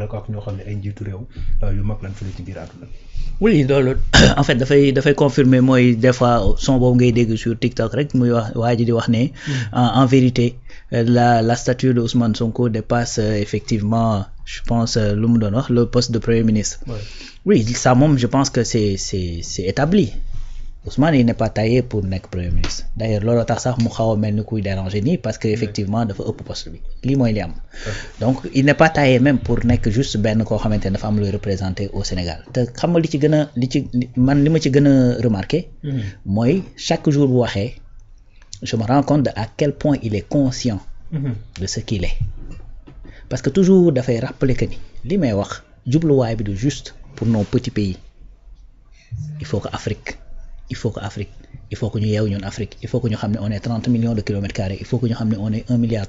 ak ñoo xam ne ay njiitu réew yu mag lañ fële ci biir àdduna. oui loolu en fait dafay confirmer mooy des fois son boobu ngay dégg sur TikTok rek muy wax waa ji di wax ne en vérité la stature de Ousmane Sonko dépasse effectivement je pense lu mu doon wax le poste de premier ministre. oui ça moom je pense que c'est établi. Ousmane il n'est pas taillé pour nekk premier ministre d'ailleurs loolu tax sax mu xaw a mel ni kuy déranger nii parce que effectivement dafa ëpp poste bi lii mooy li am donc il n'est pas taillé même pour nekk juste benn koo xamante ne dafa am luy représenter au Sénégal te xam nga li ma ci gën a remarqué mooy chaque jour bu waxee je me rends compte de à quel point il est conscient de ce qu'il est parce que toujours dafay rappeler que ni li may wax jubluwaay bi du juste pour nos petits pays il faut que ñu yeewu ñun Afrique il faut que ñu xam ne on est 30 millions de kilomètres carrés il faut que ñu xam ne on est 1,3 milliard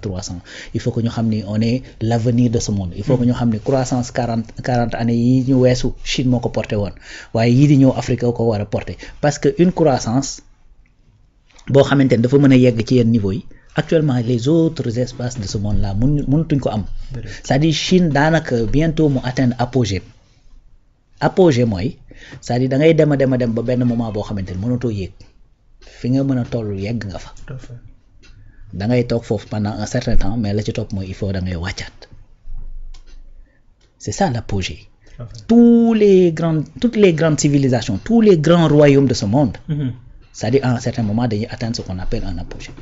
il faut que ñu xam ne on est l'avenir de ce monde il faut que ñu xam ne croissance 40 années yi ñu weesu Chine moo ko porté woon waaye yii di ñëw Afrique ko war a porté parce que une croissance boo xamante ne dafa mën a yegg ci yenn niveau yi actuellement les autres espaces de ce monde là mënutuñ ko am c'est-à-dire Chine daanaka bientôt mu atteindre apogée mooy c'est-à-dire da ngay dem ba benn moment boo xamante ne mënatoo yéeg fi nga mën a toll yegg nga fa da ngay toog foofu pendant un certain temps mais la ci topp mooy il faut da ngay wàccaat c'est ça l'apogée toutes les grandes civilisations tous les grands royaumes de ce monde c'est-à-dire à un certain moment dañuy atteindre ce qu'on appelle un apogée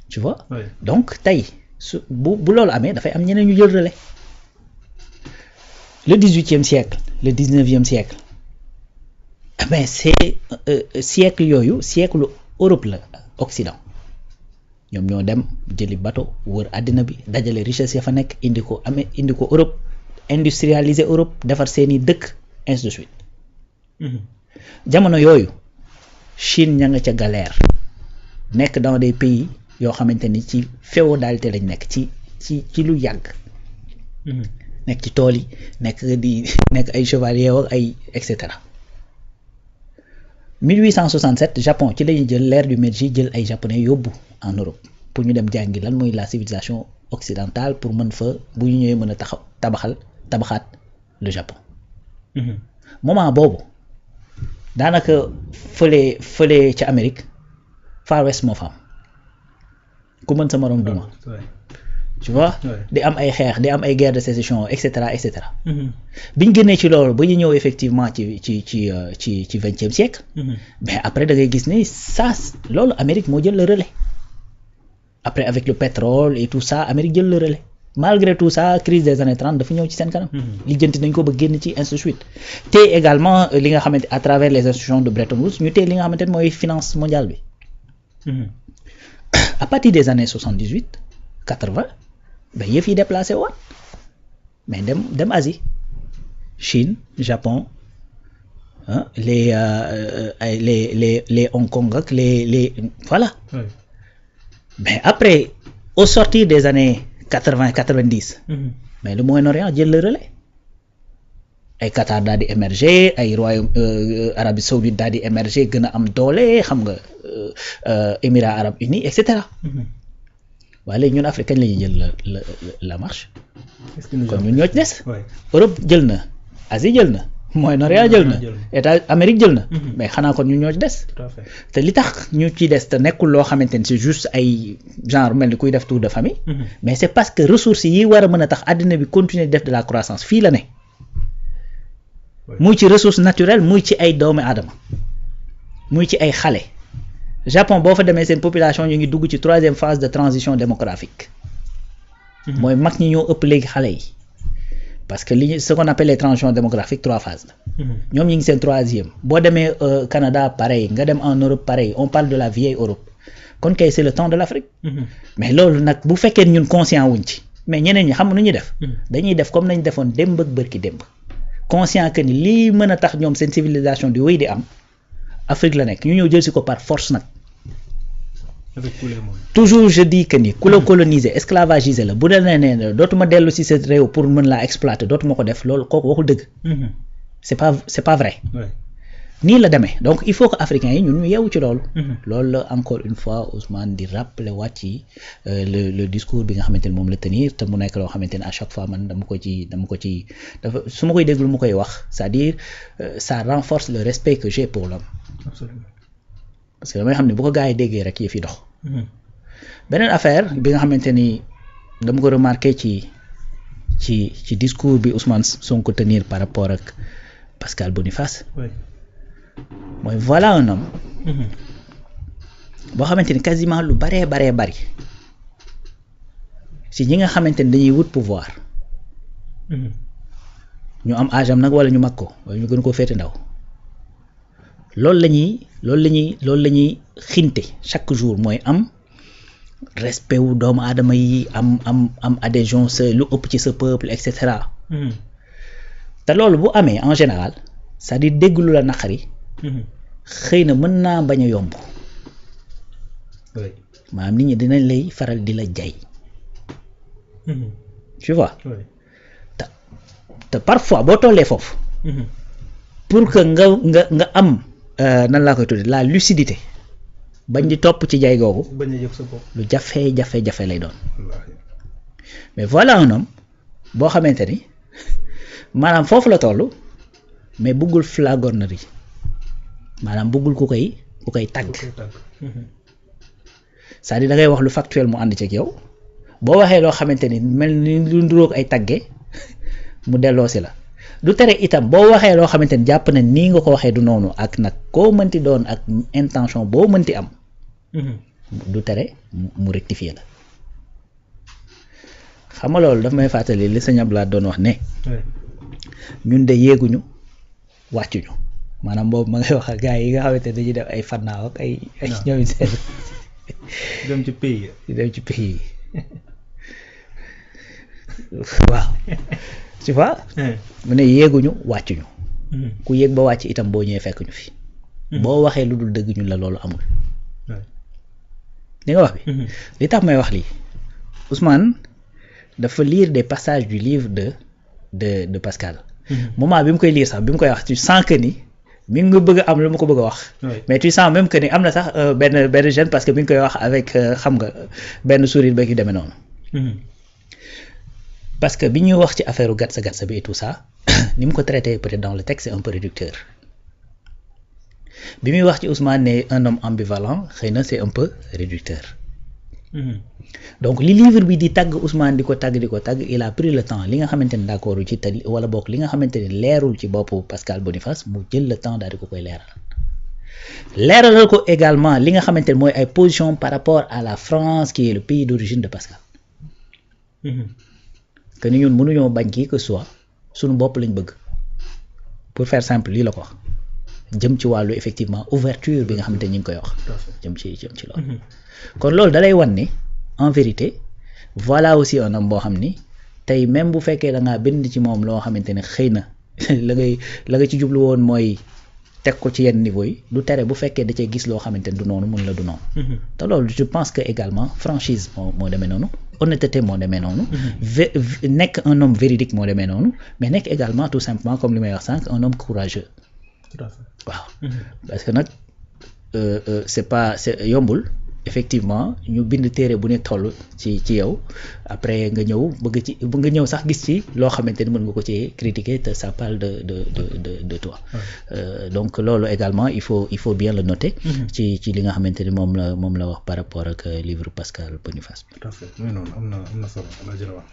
tu vois donc tey su bu loolu amee dafay am ñeneen ñu jël relais le 18e siècle le 19e siècle mais c'est siècle yooyu siècle Europe la Occident ñoom ñoo dem jëli bateau wër àddina bi dajale richesse ya fa nekk indi ko Europe industrialiser Europe defar seeni dëkk ainsi de suite jamono yooyu Chine ña nga ca galère nekk dans des pays yoo xamante ni ci féodalité lañ nekk ci lu yàgg nekk ci tool yi nekk ay chevalier ak ay et cetera 1867 Japon ci lañuy jël l'ère du Meiji jël ay japonais yóbbu en Europe pour ñu dem jàngi lan mooy la civilisation occidentale pour mën fa bu ñu ñëwee mën a tabaxaat le Japon moment boobu daanaka fële ca Amérique Far West moo fa am ku mën sa morom duma tu vois di am ay xeex di am ay guerre de sécession et cetera biñ génnee ci loolu ba ñu ñëw effectivement ci 20e siècle mais après da ngay gis ni ça loolu Amérique moo jël le relais après avec le pétrole et tout ça Amérique jël le relais malgré tout ça crise des années 30 dafa ñëw ci seen kanam lijjanti nañ ko ba génn ci ainsi de suite te également li nga xamante à travers les institutions de Bretton Woods ñu tey li nga xamante ne mooy finance mondiale bi à partir des années 78 80 ben yëf yi déplacé waat mais dem Asie Chine Japon les Hong Kong ak les voilà mais après au sortir des années 80-90 mais le Moyen-Orient jël le relais ay Qatar daal di émerger ay royaume Arabie Saoudite daal di émerger gën a am doole xam nga Émirats arabes unis et cetera waaye léegi ñun Afrique kañ la ñuy jël la marche kon ñun ñoo ci des Europe jël na Asie jël na Moyen-Orient jël na Amérique jël na mais xanaa kon ñun ñoo ci des te li tax ñu ci des te nekkul loo xamante ni c'est juste ay genre mel ni kuy def tour de famille mais c'est parce que ressources yi war a mën a tax àddina bi continuer def de la croissance fii la ne muy ci ressource naturelle muy ci ay doomu aadama muy ci ay xale Japon boo fa demee seen population ñu ngi dugg ci 3e phase de transition démographique mooy mag ñi ñoo ëpp léegi xale yi parce que ce qu'on appelle les transitions démographiques 3 phases la ñoom ñi ngi seen 3e boo demee Canada pareil nga dem en Europe pareil on parle de la vieille Europe kon kay c'est le temps de l'Afrique mais loolu nag bu fekkee ñun conscient wuñ ci mais ñeneen ñi xam nu ñuy def dañuy def comme nañ defoon démb ak bërki démb conscient que ni lii mën a tax ñoom seen civilisation di wéy di am Afrique la nekk ñu ñëw jël si ko par force nag toujours je dis que ni ku la coloniser esclavagiser la bu dee nee dootuma dellu si sa réew pour mën laa exploiter dootuma ko def loolu kooku waxul dëgg c'est pas vrai nii la demee donc il faut que africains yi ñun ñu yeewu ci loolu. loolu la encore une fois Ousmane di rappeler waat ci le discours bi nga xamante ni moom la tenir te mu nekk loo xamante ni à chaque fois man dama ko ci dafa su ma koy déglu mu koy wax c'est-à-dire ça renforce le respect que j'ai pour l'homme. Absolument. parce que damay xam ne bu ko gars yi déggee rek yëf yi dox. beneen affaire bi nga xamante ni dama ko remarqué ci discours bi Ousmane Sonko tenir par rapport ak Pascal Boniface. Oui. mooy voilà un homme. boo xamante ni quasiment lu bari si ñi nga xamante ni dañuy wut pouvoir. ñu am âge am nag wala ñu mag ko wala ñu gën koo féete ndaw loolu la ñuy xinte chaque jour mooy am respect wu doomu aadama yi am adhésion sa lu ëpp ci sa peuple et cetera. te loolu bu amee en général c'est-à-dire dégg lu la naqari. xëy na mën naa bañ a yomb. oui. maanaam nit ñi dinañ lay faral di la jay. tu vois. oui. te parfois boo tollee foofu. pour que nga am nan laa koy tuddee la lucidité bañ di topp ci jay googu. bañ a yëg sa bopp. lu jafe lay doon. wallaahi. mais voilà un homme boo xamante ni maanaam foofu la toll mais bëggul flagornerie maanaam bëggul ku koy tàgg. c'est-à-dire da ngay wax lu factuel mu ànd ci ak yow boo waxee loo xamante ni mel ni lu nduróog ay tàgge mu delloosi la du tere itam boo waxee loo xamante ni jàpp na nii nga ko waxee du noonu ak nag koo mënti doon ak intention boo mënti am. du tere mu rectifier la. xam nga loolu daf may fàttali li sëñ Abdoulaye doon wax ne. ñun de yéeguñu wàccuñu maanaam boobu ma ngay wax ak gars yi nga xamante ne dañuy def ay fannaaw ak ay ñoom seen. dem ci pays yi waaw tu vois. mu ne yéeguñu wàccuñu. ku yéeg ba wàcc itam boo ñëwee fekk ñu fi. boo waxee lu dul dëgg ñun la loolu amul. li nga wax bi. li tax may wax lii Ousmane dafa lire des passages du livre de Pascal. moment bi mu koy lire sax bi mu koy wax tu sens que ni mi ngi bëgg am lu ma ko bëgg a wax. mais tu sens même que ni am na sax benn jeune parce que mi ngi koy wax avec xam nga benn sourire beeg yu demee noonu. parce que bi ñuy wax ci affaire gatsa bi et tout ça ni mu ko traité peut-être dans le texte c'est un peu réducteur bi muy wax ci Ousmane ne un homme ambivalent xëy na c'est un peu réducteur. donc li livre bi di tagg Ousmane di ko tagg il a pris le temps li nga xamante ne d'accord ci te wala bokk li nga xamante ne leerul ci boppu Pascal Boniface mu jël le temps daal di ko koy leeralal ko également li nga xamante ne mooy ay position par rapport à la France qui est le pays d'origine de Pascal. que ni ñun mënuñoo bañ kii que soit suñu bopp lañ bëgg pour faire simple lii la ko wax jëm ci wàllu effectivement ouverture bi nga xamante ni ñu ngi koy wax jëm ci loolu. kon loolu dalay wan ni en vérité voilà aussi un homme boo xam ni tey même bu fekkee da ngaa bind ci moom loo xamante ne xëy na la nga ci jublu woon mooy teg ko ci yenn niveau yi du tere bu fekkee da cee gis loo xamante ne du noonu mun la du noonu. te loolu je pense que également franchise moo demee noonu honnêteté moo demee noonu. nekk un homme véridique moo demee noonu mais nekk également tout simplement comme li may wax sànq un homme courageux. tout à fait waaw parce que nag c'est yombul. effectivement ñu bind téere bu ne toll ci yow après nga ñëw sax gis ci loo xamante ni mën nga ko ci critiquer te ça parle de toi. donc loolu également il faut bien le noter. ci li nga xamante ni moom la wax par rapport ak livre Pascal Boniface. tout à fait mais noonu am na solo la jël wax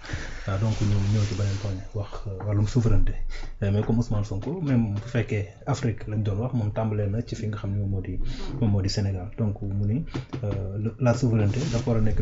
waaw donc ñu ñëw ci beneen point wax wàllum souveraineté mais comme Ousmane Sonko même bu fekkee Afrique lañ doon wax moom tàmbalee na ci fi nga xam ne moom moo di Sénégal donc mu ni la souveraineté dafa war a nekk